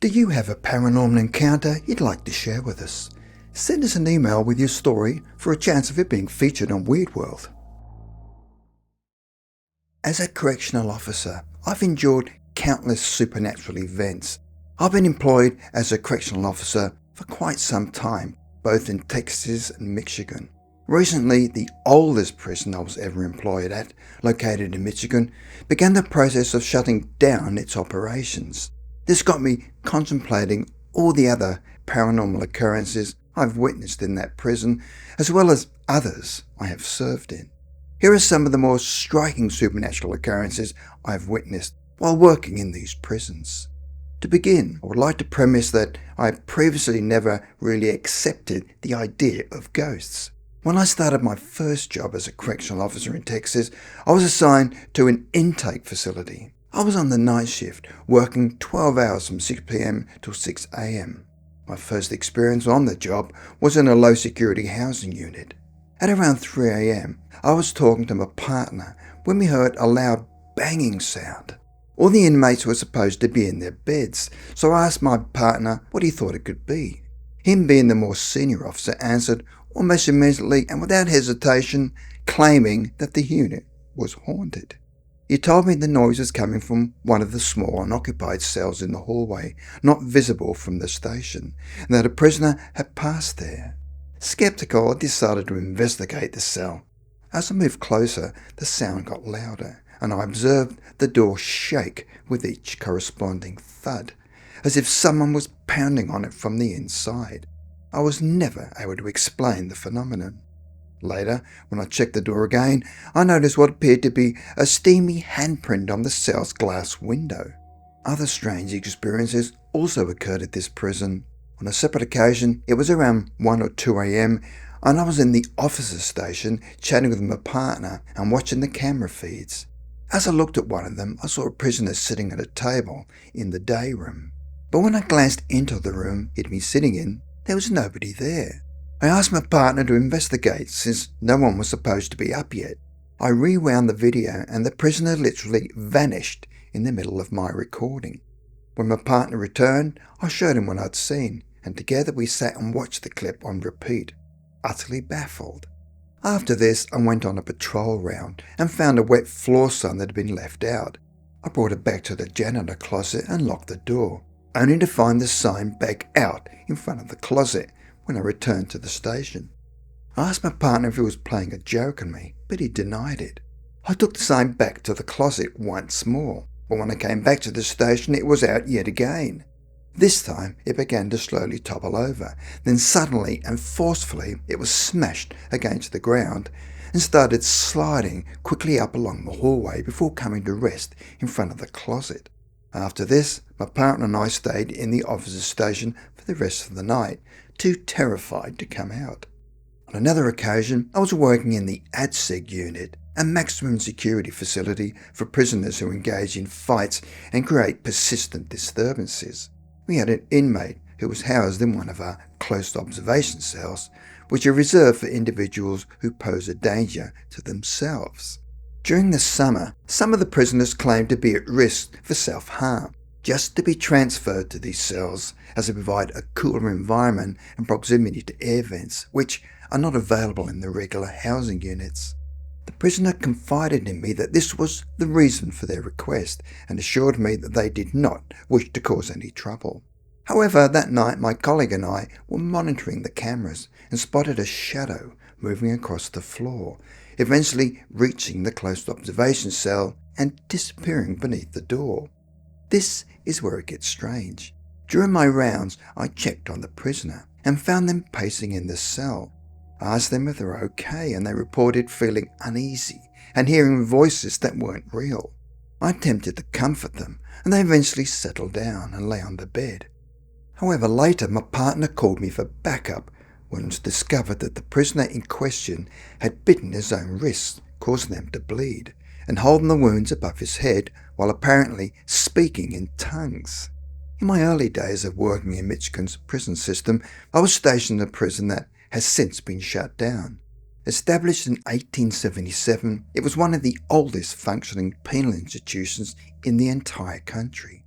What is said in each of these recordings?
Do you have a paranormal encounter you'd like to share with us? Send us an email with your story for a chance of it being featured on Weird World. As a correctional officer, I've endured countless supernatural events. I've been employed as a correctional officer for quite some time, both in Texas and Michigan. Recently, the oldest prison I was ever employed at, located in Michigan, began the process of shutting down its operations. This got me contemplating all the other paranormal occurrences I've witnessed in that prison, as well as others I have served in. Here are some of the more striking supernatural occurrences I've witnessed while working in these prisons. To begin, I would like to premise that I previously never really accepted the idea of ghosts. When I started my first job as a correctional officer in Texas, I was assigned to an intake facility. I was on the night shift, working 12 hours from 6 p.m. till 6 a.m. My first experience on the job was in a low-security housing unit. At around 3 a.m., I was talking to my partner when we heard a loud banging sound. All the inmates were supposed to be in their beds, so I asked my partner what he thought it could be. Him, being the more senior officer, answered almost immediately and without hesitation, claiming that the unit was haunted. He told me the noise was coming from one of the small unoccupied cells in the hallway, not visible from the station, and that a prisoner had passed there. Skeptical, I decided to investigate the cell. As I moved closer, the sound got louder, and I observed the door shake with each corresponding thud, as if someone was pounding on it from the inside. I was never able to explain the phenomenon. Later, when I checked the door again, I noticed what appeared to be a steamy handprint on the cell's glass window. Other strange experiences also occurred at this prison. On a separate occasion, it was around 1 or 2 a.m, and I was in the officer's station chatting with my partner and watching the camera feeds. As I looked at one of them, I saw a prisoner sitting at a table in the day room. But when I glanced into the room he'd been sitting in, there was nobody there. I asked my partner to investigate since no one was supposed to be up yet. I rewound the video and the prisoner literally vanished in the middle of my recording. When my partner returned, I showed him what I'd seen, and together we sat and watched the clip on repeat, utterly baffled. After this, I went on a patrol round and found a wet floor sign that had been left out. I brought it back to the janitor closet and locked the door, only to find the sign back out in front of the closet when I returned to the station. I asked my partner if he was playing a joke on me, but he denied it. I took the sign back to the closet once more, but when I came back to the station it was out yet again. This time it began to slowly topple over, then suddenly and forcefully it was smashed against the ground and started sliding quickly up along the hallway before coming to rest in front of the closet. After this, my partner and I stayed in the officer's station for the rest of the night, too terrified to come out. On another occasion, I was working in the ADSEG unit, a maximum security facility for prisoners who engage in fights and create persistent disturbances. We had an inmate who was housed in one of our close observation cells, which are reserved for individuals who pose a danger to themselves. During the summer, some of the prisoners claimed to be at risk for self-harm, just to be transferred to these cells as they provide a cooler environment and proximity to air vents, which are not available in the regular housing units. The prisoner confided in me that this was the reason for their request and assured me that they did not wish to cause any trouble. However, that night my colleague and I were monitoring the cameras and spotted a shadow moving across the floor, eventually reaching the closed observation cell and disappearing beneath the door. This is where it gets strange. During my rounds, I checked on the prisoner and found them pacing in the cell. I asked them if they were okay, and they reported feeling uneasy and hearing voices that weren't real. I attempted to comfort them, and they eventually settled down and lay on the bed. However, later my partner called me for backup when it was discovered that the prisoner in question had bitten his own wrists, causing them to bleed, and holding the wounds above his head while apparently speaking in tongues. In my early days of working in Michigan's prison system, I was stationed in a prison that has since been shut down. Established in 1877, it was one of the oldest functioning penal institutions in the entire country.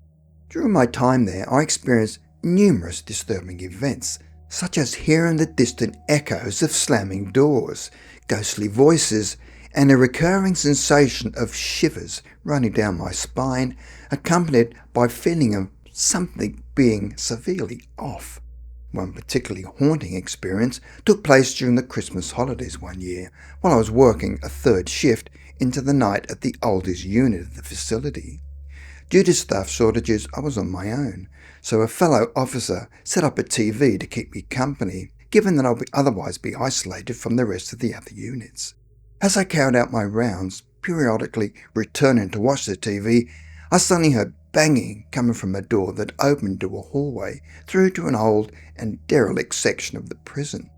During my time there, I experienced numerous disturbing events, such as hearing the distant echoes of slamming doors, ghostly voices, and a recurring sensation of shivers running down my spine, accompanied by a feeling of something being severely off. One particularly haunting experience took place during the Christmas holidays one year, while I was working a third shift into the night at the oldest unit of the facility. Due to staff shortages, I was on my own, so a fellow officer set up a TV to keep me company, given that I'll otherwise be isolated from the rest of the other units. As I carried out my rounds, periodically returning to watch the TV, I suddenly heard banging coming from a door that opened to a hallway through to an old and derelict section of the prison.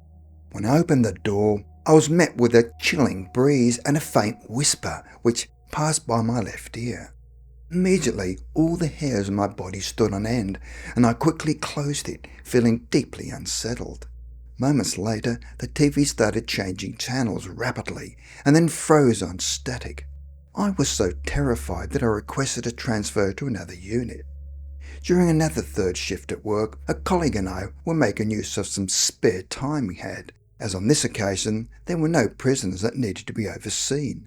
When I opened the door, I was met with a chilling breeze and a faint whisper which passed by my left ear. Immediately, all the hairs on my body stood on end, and I quickly closed it, feeling deeply unsettled. Moments later, the TV started changing channels rapidly and then froze on static. I was so terrified that I requested a transfer to another unit. During another third shift at work, a colleague and I were making use of some spare time we had, as on this occasion there were no prisoners that needed to be overseen.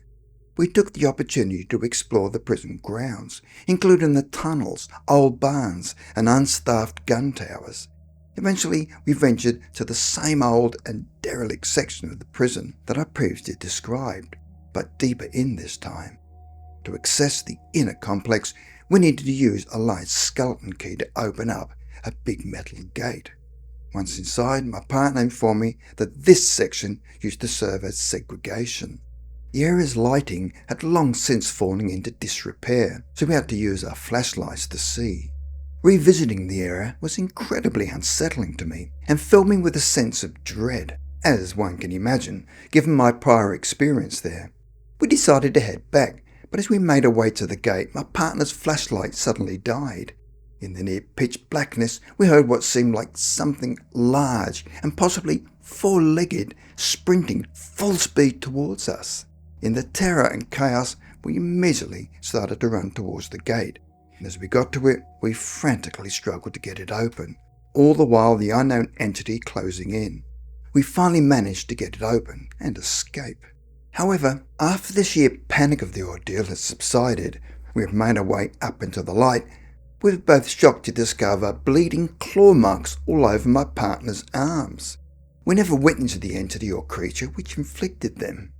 We took the opportunity to explore the prison grounds, including the tunnels, old barns, and unstaffed gun towers. Eventually, we ventured to the same old and derelict section of the prison that I previously described, but deeper in this time. To access the inner complex, we needed to use a large skeleton key to open up a big metal gate. Once inside, my partner informed me that this section used to serve as segregation. The area's lighting had long since fallen into disrepair, so we had to use our flashlights to see. Revisiting the area was incredibly unsettling to me and filled me with a sense of dread, as one can imagine, given my prior experience there. We decided to head back, but as we made our way to the gate, my partner's flashlight suddenly died. In the near pitch blackness, we heard what seemed like something large and possibly four-legged sprinting full speed towards us. In the terror and chaos, we immediately started to run towards the gate. And as we got to it, we frantically struggled to get it open, all the while the unknown entity closing in. We finally managed to get it open and escape. However, after the sheer panic of the ordeal had subsided, we have made our way up into the light. We were both shocked to discover bleeding claw marks all over my partner's arms. We never witnessed the entity or creature which inflicted them.